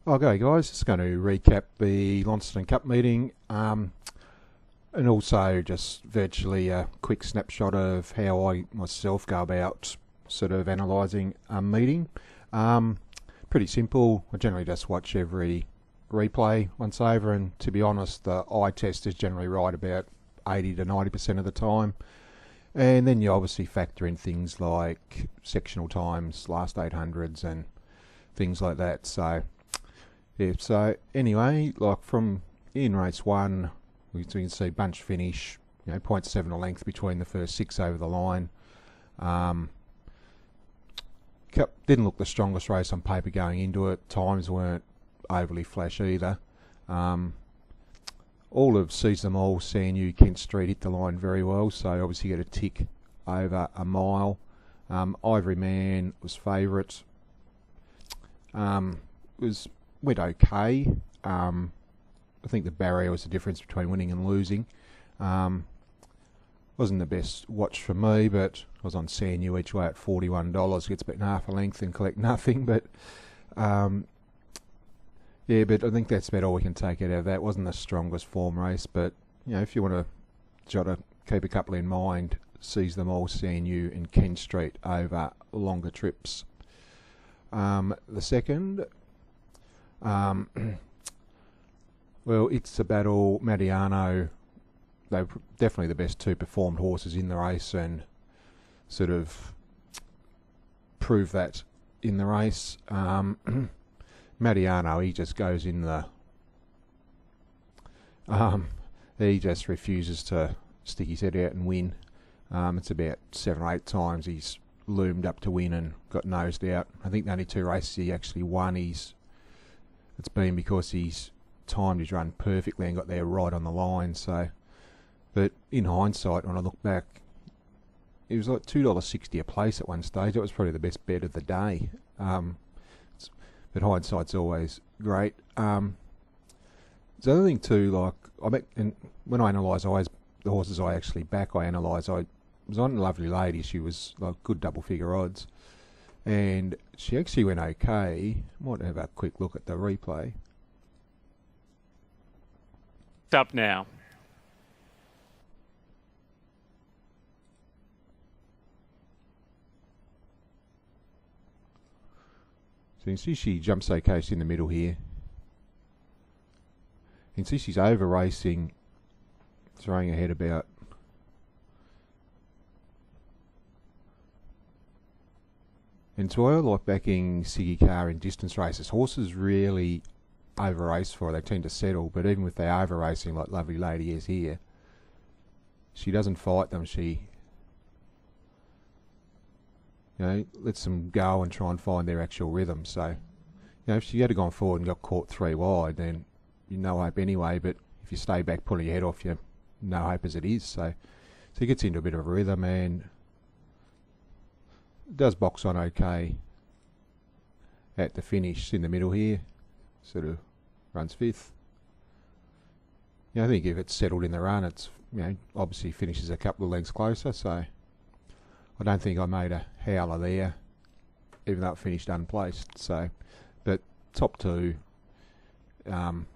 Okay, guys, just going to recap the Launceston Cup meeting and also just virtually a quick snapshot of how I myself go about sort of analysing a meeting. Pretty simple. I generally just watch every replay once over, and to be honest, the eye test is generally right about 80 to 90% of the time. And then you obviously factor in things like sectional times, last 800s, and things like that. So yeah, so anyway, like from in race one, we can see bunch finish, zero point 0.7 a length between the first six over the line. Cup didn't look the strongest race on paper going into it. Times weren't overly flash either. All of Seize Them All, CNU, Kent Street hit the line very well, so obviously get a tick over a mile. Ivory Man was favourite. Went okay. I think the barrier was the difference between winning and losing. Wasn't the best watch for me, but I was on CNU each way at $41. Gets about half a length and collect nothing. But yeah, but I think that's about all we can take out of that. Wasn't the strongest form race, but if you want to keep a couple in mind, Seize Them All, CNU, and Ken Street over longer trips. The second. Well, It's a Battle, Mariano, they were definitely the best two performed horses in the race and sort of proved that in the race. Mariano, he just goes in the... he just refuses to stick his head out and win. It's about 7 or 8 times he's loomed up to win and got nosed out. I think the only 2 races he actually won, it's been because he's timed his run perfectly and got there right on the line. So, but in hindsight, when I look back, it was like $2.60 a place at one stage. That was probably the best bet of the day. But hindsight's always great. The other thing too, like and when I analyse the horses I actually back, I analyse. I was on Lovely Lady. She was like good double figure odds, and she actually went okay. Might have a quick look at the replay. Up now. So you can see she jumps okay. She's in the middle here. You can see she's over racing, throwing her head about. And so I like backing Siggy Carr in distance races. Horses really over race for her. They tend to settle, but even with they over racing like Lovely Lady is here, she doesn't fight them. She lets them go and try and find their actual rhythm. So if she had gone forward and got caught 3 wide, then you no hope anyway. But if you stay back pulling your head off, you no hope as it is. So he gets into a bit of a rhythm and does box on okay at the finish in the middle here. Sort of runs 5th. I think if it's settled in the run, it's obviously finishes a couple of lengths closer. So I don't think I made a howler there, even though it finished unplaced. So, but top 2, the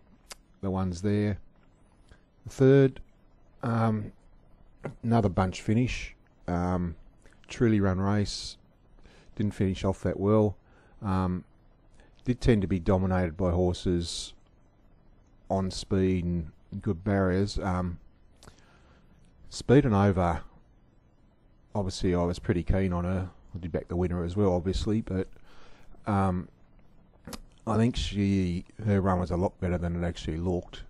ones there. The third, another bunch finish. Truly run race. Didn't finish off that well. Did tend to be dominated by horses on speed and good barriers. Speed and over, obviously I was pretty keen on her. I did back the winner as well, obviously, but I think her run was a lot better than it actually looked.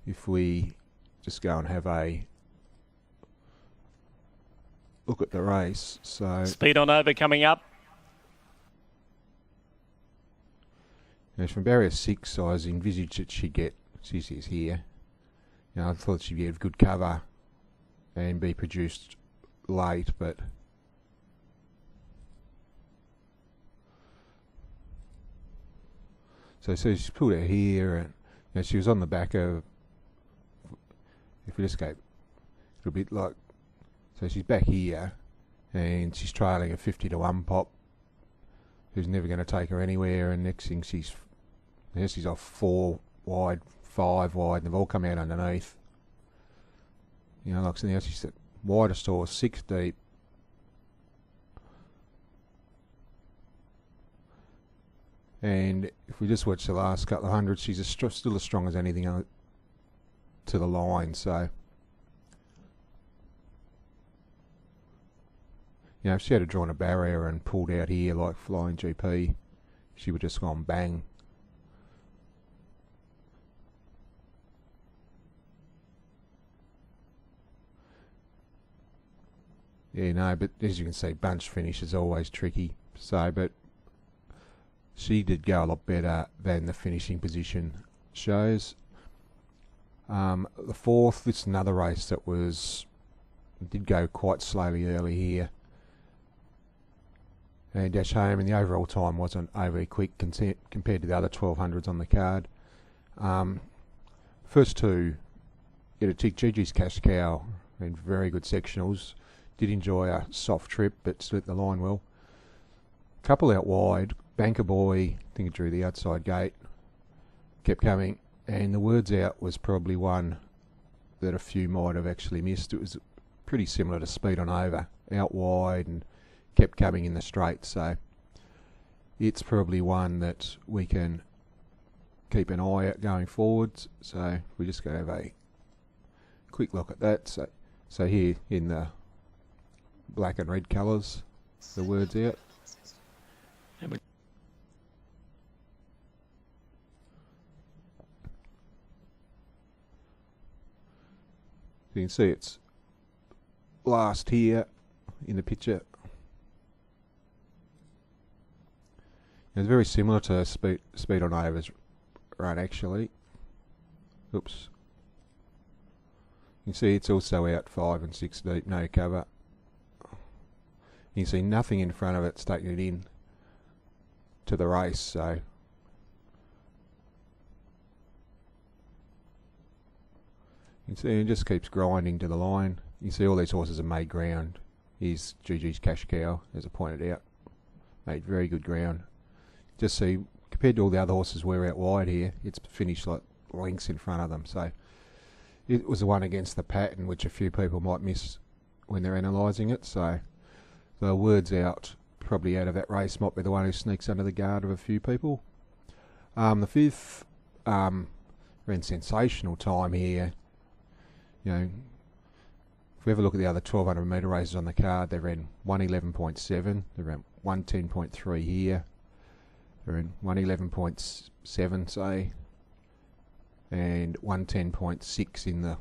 If we just go and have a look at the race. So Speed on over coming up. From barrier 6, I was envisaged that she'd get, she's here. I thought she'd get good cover and be produced late, but so she's pulled out here, and she was on the back of. If we just go a little bit like, so she's back here, and she's trailing a 50 to 1 pop, who's never going to take her anywhere, and next thing she's Now she's off 4 wide, 5 wide, and they've all come out underneath. You know, like so now she's at widest horse, 6 deep. And if we just watch the last couple of hundreds, she's still as strong as anything to the line. So, you know, if she had drawn a barrier and pulled out here like Flying GP, she would just gone bang. Yeah, no, but as you can see, bunch finish is always tricky. So, but she did go a lot better than the finishing position shows. The fourth, this is another race that did go quite slowly early here. And dash home, and the overall time wasn't overly quick compared to the other 1200s on the card. First two, get a tick. Gigi's Cash Cow, and very good sectionals. Did enjoy a soft trip, but split the line well. Couple out wide, Banker Boy, I think it drew the outside gate, kept coming, and the Words Out was probably one that a few might have actually missed. It was pretty similar to Speed on Over, out wide and kept coming in the straight, so it's probably one that we can keep an eye out going forwards. So we just go have a quick look at that. So here in the black and red colours, the Words Out. You can see it's last here in the picture. It's very similar to Speed on Over's run actually. Oops. You can see it's also out 5 and 6 deep, no cover. You can see nothing in front of it's taking it in to the race, so you can see it just keeps grinding to the line. You can see all these horses have made ground. Here's Gigi's Cash Cow, as I pointed out. Made very good ground. Just see, compared to all the other horses we're out wide here, it's finished like lengths in front of them. So it was the one against the pattern, which a few people might miss when they're analysing it. So the Words Out, probably out of that race, might be the one who sneaks under the guard of a few people. The fifth ran sensational time here. You know, if we ever look at the other 1200 metre races on the card, they ran 111.7, they ran 110.3 here, they ran 111.7 say, and 110.6 in the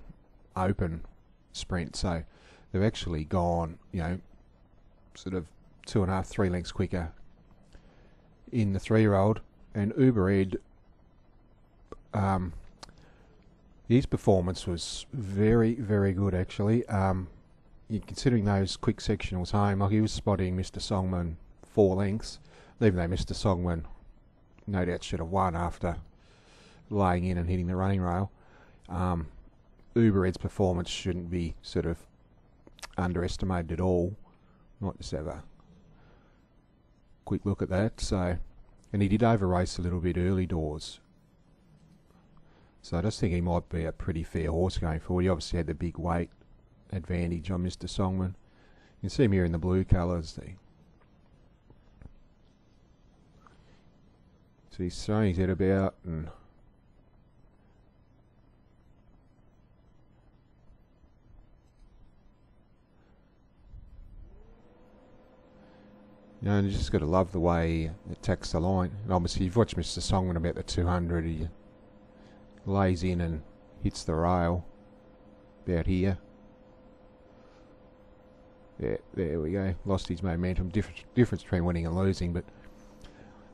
open sprint. So they've actually gone, you know, sort of 2.5, 3 lengths quicker in the 3-year-old. And Uber Ed, his performance was very, very good actually. Considering those quick sectionals home, like he was spotting Mr. Songman 4 lengths, even though Mr. Songman no doubt should have won after laying in and hitting the running rail. Uber Ed's performance shouldn't be sort of underestimated at all. Might just have a quick look at that. So, and he did over race a little bit early doors. So I just think he might be a pretty fair horse going forward. He obviously had the big weight advantage on Mr. Songman. You can see him here in the blue colours. So he's throwing his head about and you know, you just got to love the way he attacks the line. And obviously you've watched Mr. Songman about the 200, he lays in and hits the rail about here. Yeah, there we go. Lost his momentum. Difference between winning and losing. But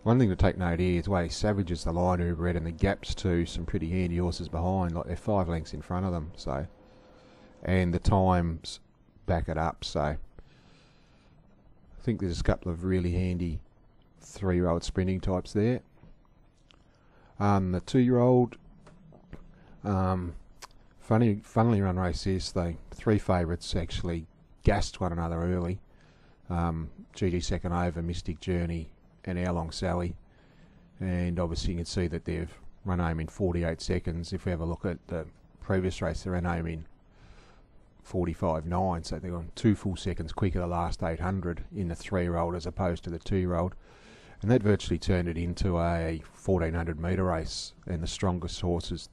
one thing to take note here is the way he savages the line Uber Ed and the gaps to some pretty handy horses behind. Like they're 5 lengths in front of them. So, and the times back it up. So I think there's a couple of really handy 3-year-old sprinting types there. The 2-year-old, funnily run race is the 3 favourites actually gassed one another early. GG Second Over, Mystic Journey and Our Long Sally. and obviously you can see that they've run home in 48 seconds. If we have a look at the previous race, they ran home in 45.9, so they've gone 2 full seconds quicker the last 800 in the 3-year-old as opposed to the 2-year-old, and that virtually turned it into a 1400 metre race, and the strongest horses,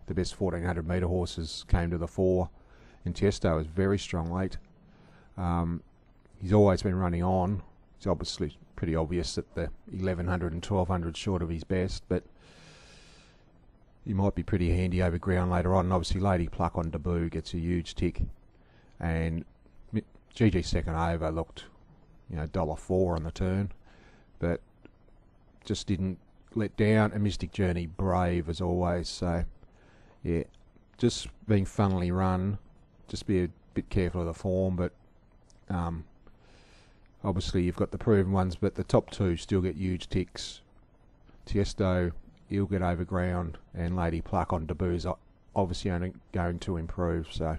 the best 1400 metre horses, came to the fore, and Tiesto was very strong late. He's always been running on. It's obviously pretty obvious that the 1100 and 1200 short of his best, but he might be pretty handy over ground later on. And obviously Lady Pluck on debut gets a huge tick, and GG's second over looked, $1.04 on the turn, but just didn't let down. And Mystic Journey brave as always, so yeah, just being funnily run. Just be a bit careful of the form, but obviously you've got the proven ones, but the top two still get huge ticks. Tiesto, he'll get over ground, and Lady Pluck on debut is obviously only going to improve. So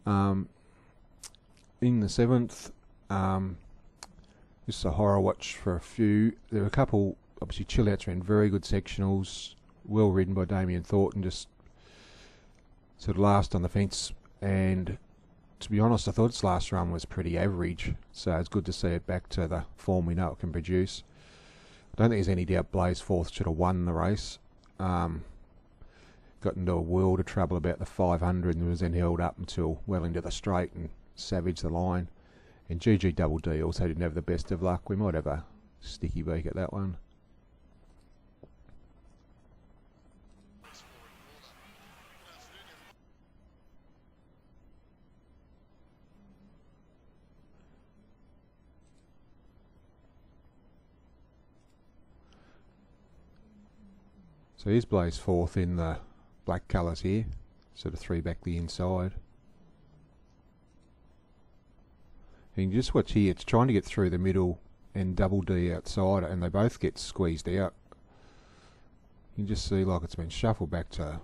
in the 7th, this is a horror watch for a few. There were a couple, obviously Chill Outs ran very good sectionals, well ridden by Damien Thornton, just sort of last on the fence, and to be honest, I thought its last run was pretty average, so it's good to see it back to the form we know it can produce. I don't think there's any doubt Blaze Forth should have won the race. Got into a world of trouble about the 500 and was then held up until well into the straight and savaged the line. And GG Double D also didn't have the best of luck. We might have a sticky beak at that one. So here's Blaze Forth in the black colours here, sort of 3 back the inside. And you can just watch here, it's trying to get through the middle and Double D outside, and they both get squeezed out. You can just see like it's been shuffled back to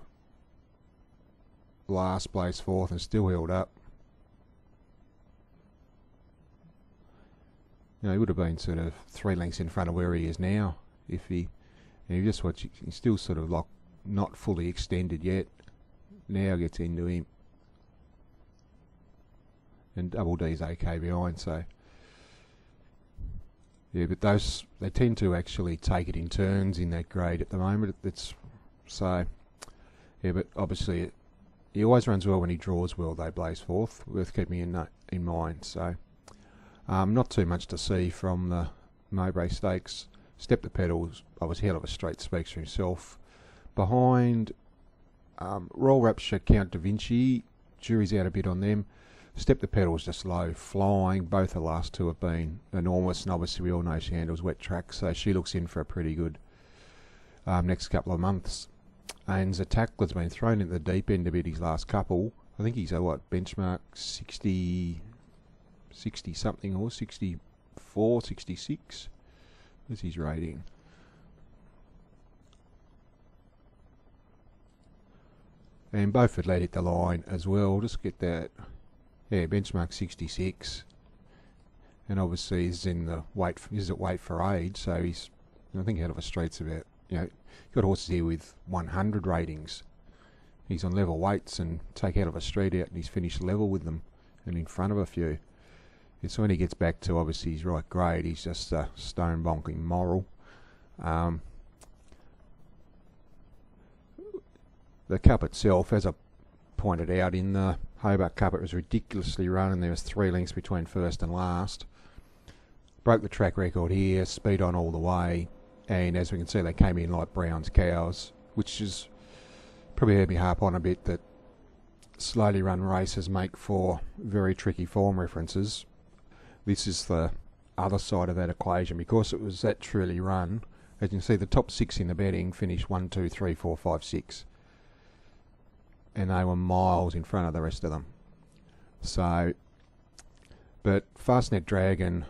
last Blaze Forth and still held up. He would have been sort of 3 lengths in front of where he is now if he... And you just watch, he's still sort of like not fully extended yet. Now gets into him. And Double D's okay behind, so. Yeah, but those, they tend to actually take it in turns in that grade at the moment. It's so, yeah, but obviously he always runs well when he draws well, though, Blaze Forth. Worth keeping in mind, so. Not too much to see from the Mowbray Stakes. Step the Pedals, obviously hell of a straight, speaks for himself. Behind, Roll Rapture, Count Da Vinci, jury's out a bit on them. Step the Pedals just low, flying. Both the last two have been enormous, and obviously we all know she handles wet tracks, so she looks in for a pretty good next couple of months. And Zatakler's been thrown into the deep end a bit his last couple. I think he's a benchmark 60 something or 64, 66. What's his rating? And Beaufort led hit the line as well. Just get that. Yeah, benchmark 66. And obviously he's in the weight for age, so he's, I think out of a street's about, you've got horses here with 100 ratings. He's on level weights and take out of a street out and he's finished level with them and in front of a few. So when he gets back to obviously his right grade, he's just a stone bonking moral. The Cup itself, as I pointed out, in the Hobart Cup it was ridiculously run and there was 3 lengths between first and last. Broke the track record here, speed on all the way, and as we can see they came in like Brown's cows, which is probably heard me harp on a bit that slowly run races make for very tricky form references. This is the other side of that equation. Because it was that truly run, as you can see the top 6 in the betting finished 1, 2, 3, 4, 5, 6. And they were miles in front of the rest of them. So, but Fastnet Dragon,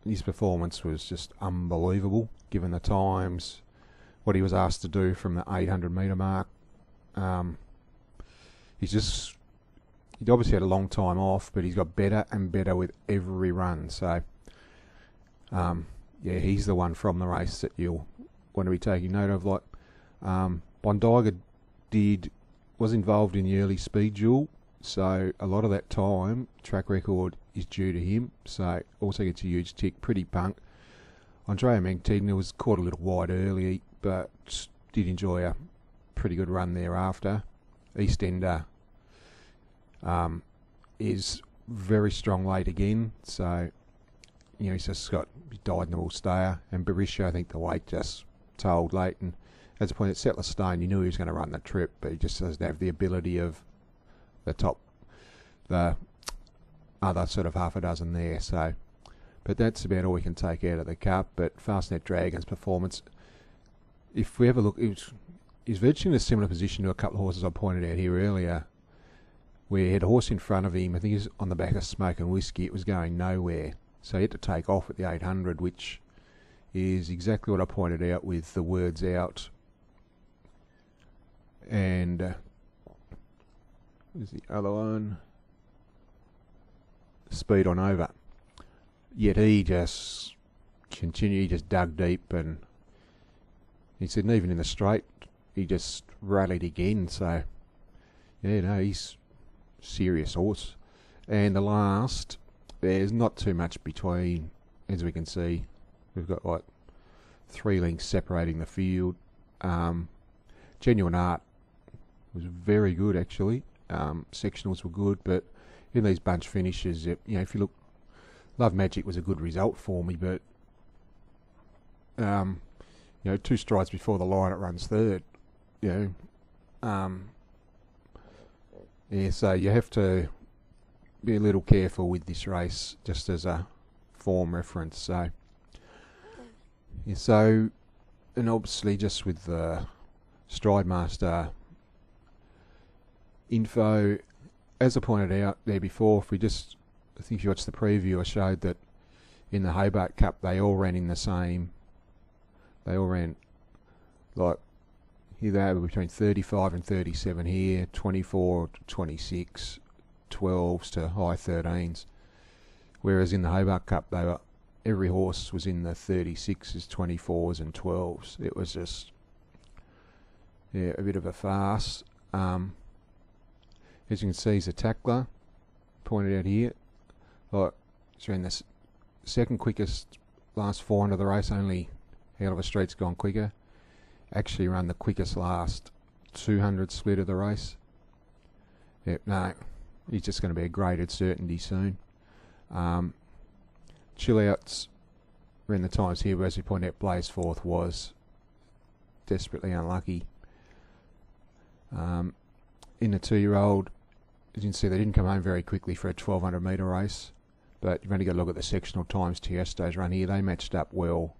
his performance was just unbelievable given the times, what he was asked to do from the 800 metre mark. He'd obviously had a long time off, but he's got better and better with every run. So, yeah, he's the one from the race that you'll want to be taking note of. Like Bondiga was involved in the early speed duel, so a lot of that time track record is due to him. So also gets a huge tick. Pretty punk. Andrea Mancini was caught a little wide early, but did enjoy a pretty good run thereafter. Eastender is very strong late again, so he's just he died in the all-stayer. And Berisha, I think the weight just told late, and at the point at Settler Stone, you knew he was going to run the trip, but he just doesn't have the ability of the other sort of half a dozen there. So, but that's about all we can take out of the Cup. But Fastnet Dragon's performance, if we ever look, he's virtually in a similar position to a couple of horses I pointed out here earlier, where he had a horse in front of him. I think he was on the back of Smoke and Whiskey. It was going nowhere, so he had to take off at the 800, which is exactly what I pointed out with the words out. And here's the other one. Speed on over. Yet he just continued, he just dug deep, and he said, and even in the straight, he just rallied again. So, yeah, no, he's serious horse. And the last, there's not too much between, as we can see. We've got like 3 lengths separating the field. Genuine Art was very good actually. Sectionals were good, but in these bunch finishes, if you look, Love Magic was a good result for me, but 2 strides before the line it runs third. So you have to be a little careful with this race, just as a form reference. So, and obviously just with the Stride Master info, as I pointed out there before, I think if you watched the preview, I showed that in the Hobart Cup they all ran in the same. They all ran like here they were between 35 and 37 here, 24 to 26, 12s to high 13s. Whereas in the Hobart Cup, every horse was in the 36s, 24s, and 12s. It was just a bit of a farce. As you can see, he's a tackler, pointed out here. Like, so in the second quickest last 400 of the race, only Out of a Street's gone quicker. Actually run the quickest last 200 split of the race. No, he's just going to be a graded certainty soon. Chill Outs ran the times here, but as we pointed out, Blaze Forth was desperately unlucky. In the 2-year-old, as you can see, they didn't come home very quickly for a 1200 metre race, but you've only got to look at the sectional times Tiesto's run here. They matched up well.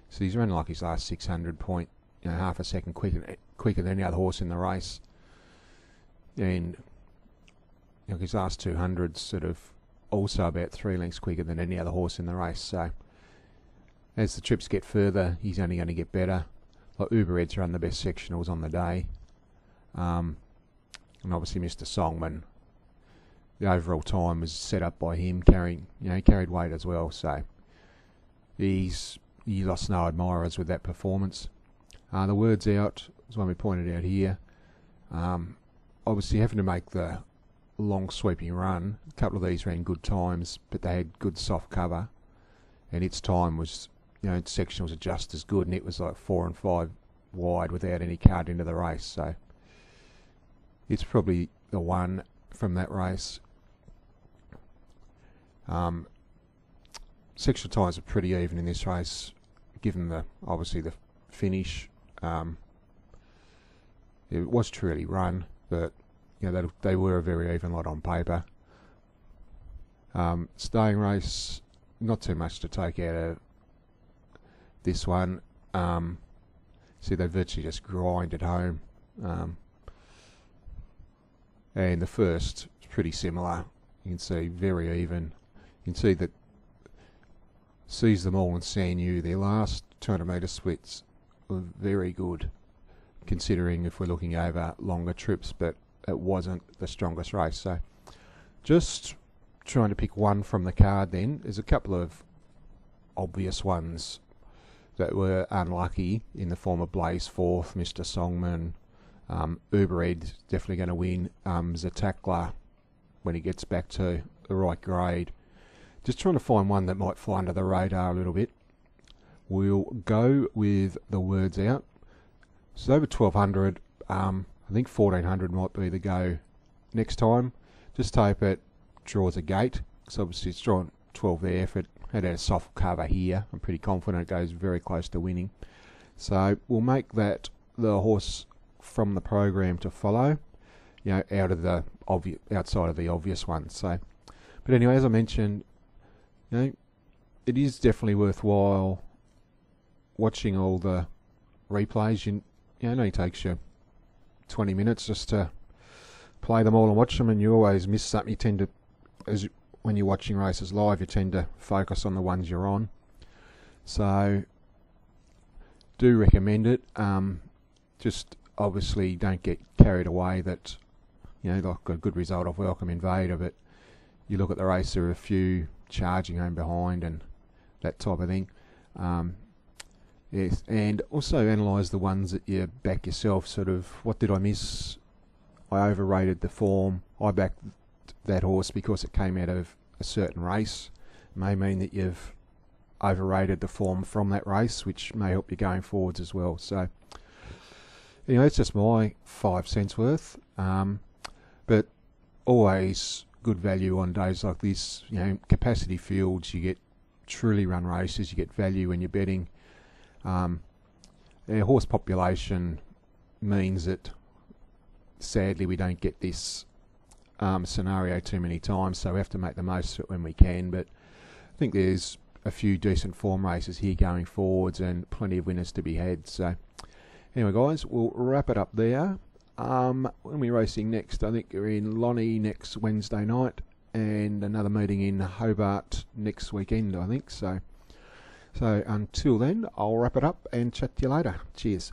So he's running like his last 600 point, half a second quicker than any other horse in the race. And his last 200's sort of also about 3 lengths quicker than any other horse in the race. So as the trips get further, he's only going to get better. Like Uber Ed's run the best sectionals on the day. And obviously Mr. Songman, the overall time was set up by him, he carried weight as well. So he lost no admirers with that performance. The words out is one we pointed out here. Obviously having to make the long sweeping run, a couple of these ran good times, but they had good soft cover, and its time was, its sectionals are just as good, and it was like 4 and 5 wide without any card into the race. So it's probably the one from that race. Sectional times are pretty even in this race, given obviously the finish. It was truly run, but they were a very even lot on paper. Staying race, not too much to take out of this one. See, they virtually just grinded home. And the first is pretty similar. You can see very even. You can see that Seize Them All and Sanyu, their last 200 metre splits were very good, considering if we're looking over longer trips, but it wasn't the strongest race. So just trying to pick one from the card then. There's a couple of obvious ones that were unlucky in the form of Blaze Fourth, Mr. Songman, Uber Ed definitely going to win, Zatakla when he gets back to the right grade. Just trying to find one that might fly under the radar a little bit. We'll go with the words out. So over 1200, I think 1400 might be the go next time. Just hope it draws a gate. So obviously it's drawn 12 there. If it had a soft cover here, I'm pretty confident it goes very close to winning. So we'll make that the horse from the program to follow, out of the outside of the obvious ones. So, but anyway, as I mentioned, it is definitely worthwhile watching all the replays. It only takes you 20 minutes just to play them all and watch them, and you always miss something. You tend to, when you're watching races live, you tend to focus on the ones you're on. So, do recommend it. Just obviously don't get carried away that, like a good result of Welcome Invader, but you look at the race, there are a few charging home behind and that type of thing. Yes, and also analyse the ones that you back yourself. Sort of, what did I miss? I overrated the form. I backed that horse because it came out of a certain race. It may mean that you've overrated the form from that race, which may help you going forwards as well. So, it's just my 5 cents worth. But always good value on days like this. Capacity fields, you get truly run races, you get value when you're betting. Horse population means that sadly we don't get this scenario too many times, so we have to make the most of it when we can. But I think there's a few decent form races here going forwards and plenty of winners to be had. So anyway, guys, we'll wrap it up there. When we're racing next, I think we're in Launnie next Wednesday night, and another meeting in Hobart next weekend, I think. So until then, I'll wrap it up and chat to you later. Cheers.